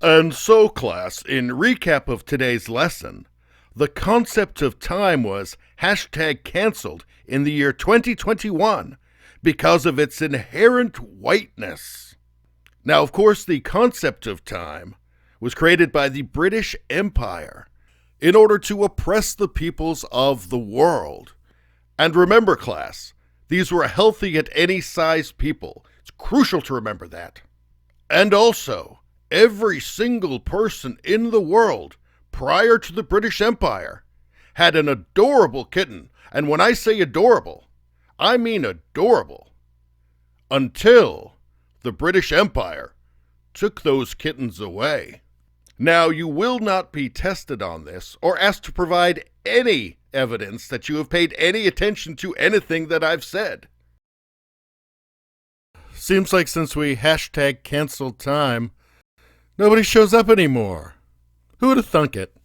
And so, class, in recap of today's lesson, the concept of time was hashtag canceled in the year 2021 because of its inherent whiteness. Now, of course, the concept of time was created by the British Empire in order to oppress the peoples of the world. And remember, class, these were healthy at any size people. It's crucial to remember that. And also, every single person in the world prior to the British Empire had an adorable kitten. And when I say adorable, I mean adorable. Until the British Empire took those kittens away. Now, you will not be tested on this or asked to provide any evidence that you have paid any attention to anything that I've said. Seems like since we hashtag canceled time, nobody shows up anymore. Who would have thunk it?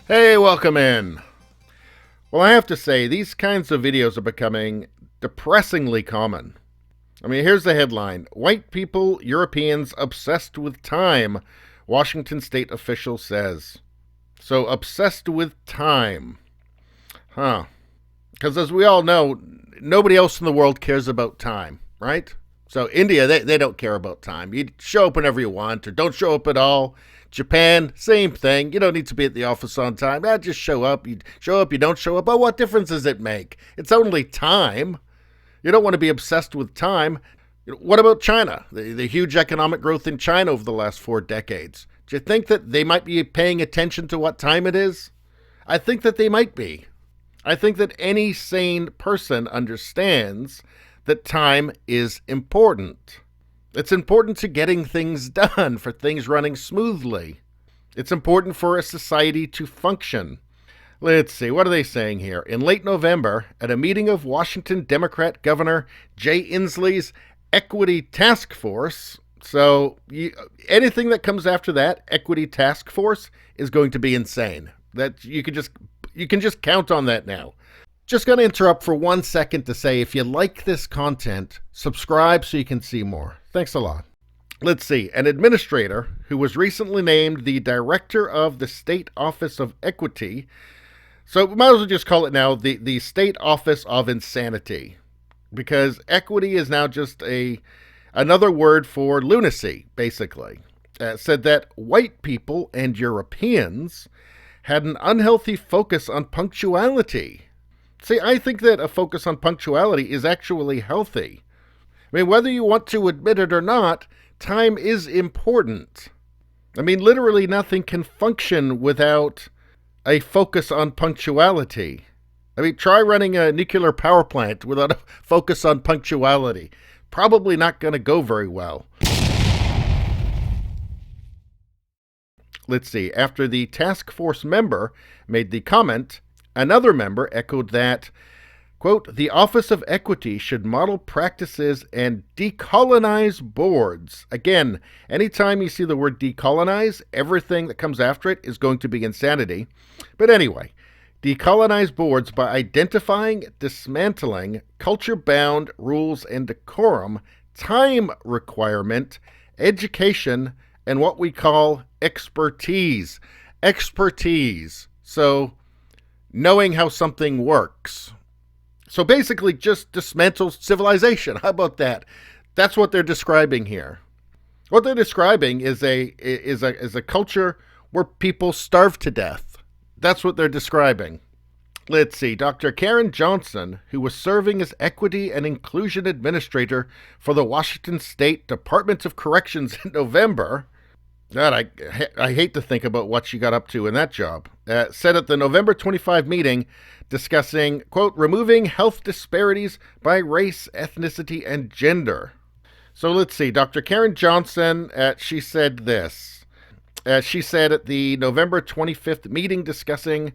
Hey, welcome in. Well, I have to say, these kinds of videos are becoming depressingly common. I mean, here's the headline. White people, Europeans obsessed with time, Washington state official says. So, obsessed with time. Huh. Because as we all know, nobody else in the world cares about time, right? So, India, they don't care about time. You show up whenever you want or don't show up at all. Japan, same thing. You don't need to be at the office on time. Just show up. You show up, you don't show up. Oh, what difference does it make? It's only time. You don't want to be obsessed with time. What about China? The huge economic growth in China over the last 4 decades. Do you think that they might be paying attention to what time it is? I think that they might be. I think that any sane person understands that time is important. It's important to getting things done, for things running smoothly. It's important for a society to function. Let's see, what are they saying here? In late November, at a meeting of Washington Democrat Governor Jay Inslee's Equity Task Force, so anything that comes after that, Equity Task Force, is going to be insane. That you can just count on that now. Just going to interrupt for 1 second to say, if you like this content, subscribe so you can see more. Thanks a lot. Let's see. An administrator who was recently named the director of the State Office of Equity. So we might as well just call it now the State Office of Insanity. Because equity is now just another word for lunacy, basically. Said that white people and Europeans had an unhealthy focus on punctuality. See, I think that a focus on punctuality is actually healthy. I mean, whether you want to admit it or not, time is important. I mean, literally nothing can function without a focus on punctuality. I mean, try running a nuclear power plant without a focus on punctuality. Probably not going to go very well. Let's see. After the task force member made the comment, another member echoed that, quote, the Office of Equity should model practices and decolonize boards. Again, anytime you see the word decolonize, everything that comes after it is going to be insanity. But anyway, decolonize boards by identifying, dismantling culture-bound rules and decorum, time requirement, education, and what we call expertise. Expertise. So, knowing how something works. So basically just dismantle civilization. How about that? That's what they're describing here. What they're describing is a culture where people starve to death. That's what they're describing. Let's see. Dr. Karen Johnson, who was serving as Equity and Inclusion Administrator for the Washington State Department of Corrections in November, God, I hate to think about what she got up to in that job, said at the November 25 meeting discussing, quote, removing health disparities by race, ethnicity, and gender. So let's see. Dr. Karen Johnson, she said this. She said at the November 25th meeting discussing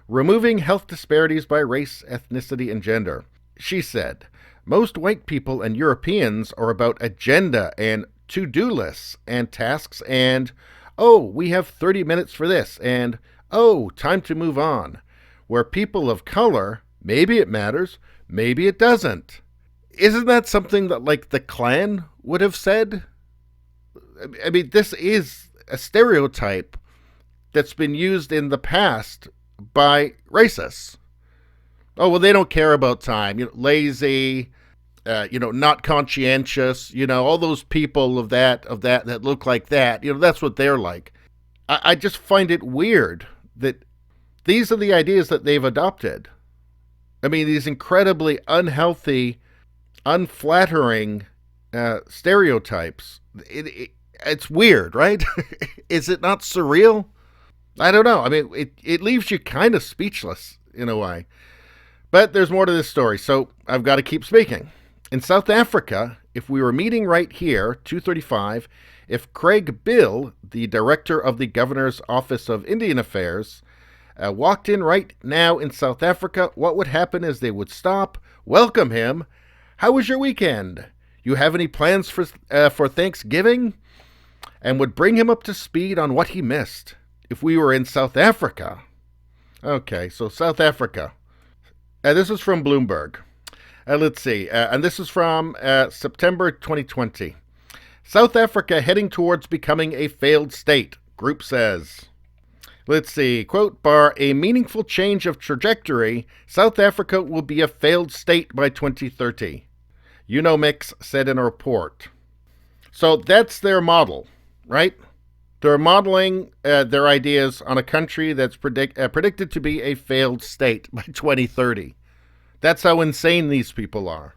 removing health disparities by race, ethnicity, and gender. She said, most white people and Europeans are about agenda and to-do lists and tasks and, oh, we have 30 minutes for this and, oh, time to move on. Where people of color, maybe it matters, maybe it doesn't. Isn't that something that, like, the Klan would have said? I mean, this is a stereotype that's been used in the past by racists. Oh, well, they don't care about time. Lazy, not conscientious. All those people of that look like that. That's what they're like. I just find it weird that these are the ideas that they've adopted. I mean, these incredibly unhealthy, unflattering stereotypes. It's weird, right? Is it not surreal? I don't know. I mean, it leaves you kind of speechless in a way. But there's more to this story, so I've got to keep speaking. In South Africa, if we were meeting right here, 235, if Craig Bill, the director of the Governor's Office of Indian Affairs, walked in right now in South Africa, what would happen is they would stop, welcome him. How was your weekend? You have any plans for Thanksgiving? And would bring him up to speed on what he missed. If we were in South Africa. Okay, so South Africa. This is from Bloomberg. Let's see. And this is from September 2020. South Africa heading towards becoming a failed state, group says. Let's see. Quote, bar a meaningful change of trajectory, South Africa will be a failed state by 2030. Mix said in a report. So that's their model, right? They're modeling their ideas on a country that's predicted to be a failed state by 2030. That's how insane these people are.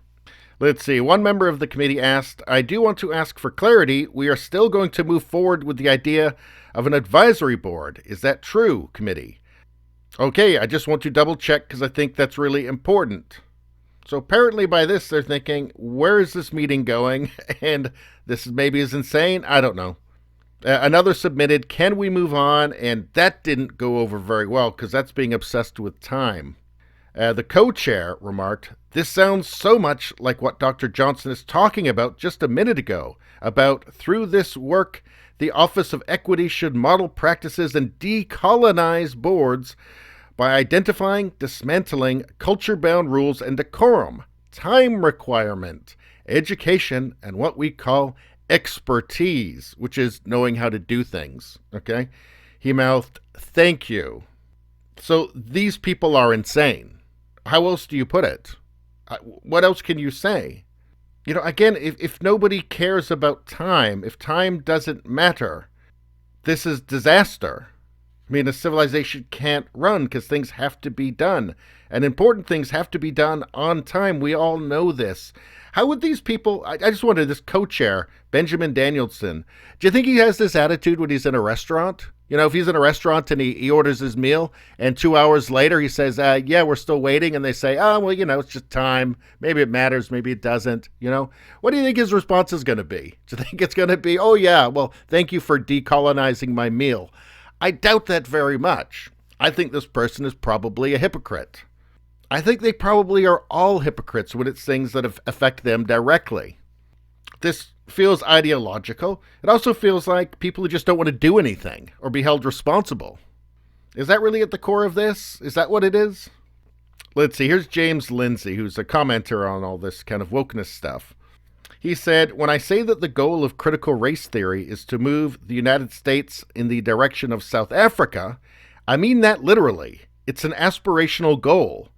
Let's see. One member of the committee asked, I do want to ask for clarity. We are still going to move forward with the idea of an advisory board. Is that true, committee? Okay, I just want to double check because I think that's really important. So apparently by this, they're thinking, where is this meeting going? And this maybe is insane. I don't know. Another submitted, can we move on? And that didn't go over very well because that's being obsessed with time. The co-chair remarked, this sounds so much like what Dr. Johnson is talking about just a minute ago, about through this work, the Office of Equity should model practices and decolonize boards by identifying, dismantling culture-bound rules and decorum, time requirement, education, and what we call expertise, which is knowing how to do things, okay? He mouthed, thank you. So these people are insane. How else do you put it? What else can you say? Again, if nobody cares about time, if time doesn't matter, this is disaster. I mean, a civilization can't run because things have to be done. And important things have to be done on time. We all know this. How would these people, I just wonder, this co-chair, Benjamin Danielson, do you think he has this attitude when he's in a restaurant? If he's in a restaurant and he orders his meal and 2 hours later he says, yeah, we're still waiting. And they say, oh, well, it's just time. Maybe it matters. Maybe it doesn't. What do you think his response is going to be? Do you think it's going to be, oh, yeah, well, thank you for decolonizing my meal? I doubt that very much. I think this person is probably a hypocrite. I think they probably are all hypocrites when it's things that affect them directly. This feels ideological. It also feels like people who just don't want to do anything or be held responsible. Is that really at the core of this? Is that what it is? Let's see. Here's James Lindsay, who's a commenter on all this kind of wokeness stuff. He said, when I say that the goal of critical race theory is to move the United States in the direction of South Africa, I mean that literally. It's an aspirational goal.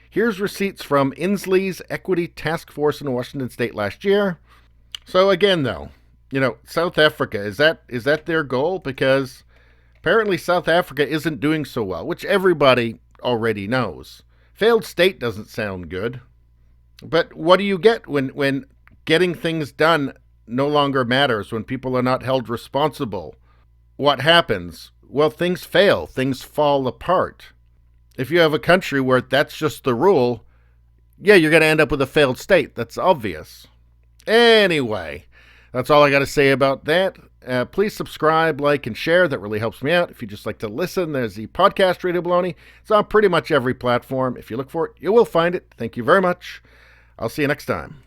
Here's receipts from Inslee's Equity Task Force in Washington State last year. So again, though, South Africa, is that their goal? Because apparently South Africa isn't doing so well, which everybody already knows. Failed state doesn't sound good. But what do you get when getting things done no longer matters, when people are not held responsible? What happens? Well, things fail. Things fall apart. If you have a country where that's just the rule, yeah, you're going to end up with a failed state. That's obvious. Anyway, that's all I got to say about that. Please subscribe, like, and share. That really helps me out. If you just like to listen, there's the podcast Radio Baloney. It's on pretty much every platform. If you look for it, you will find it. Thank you very much. I'll see you next time.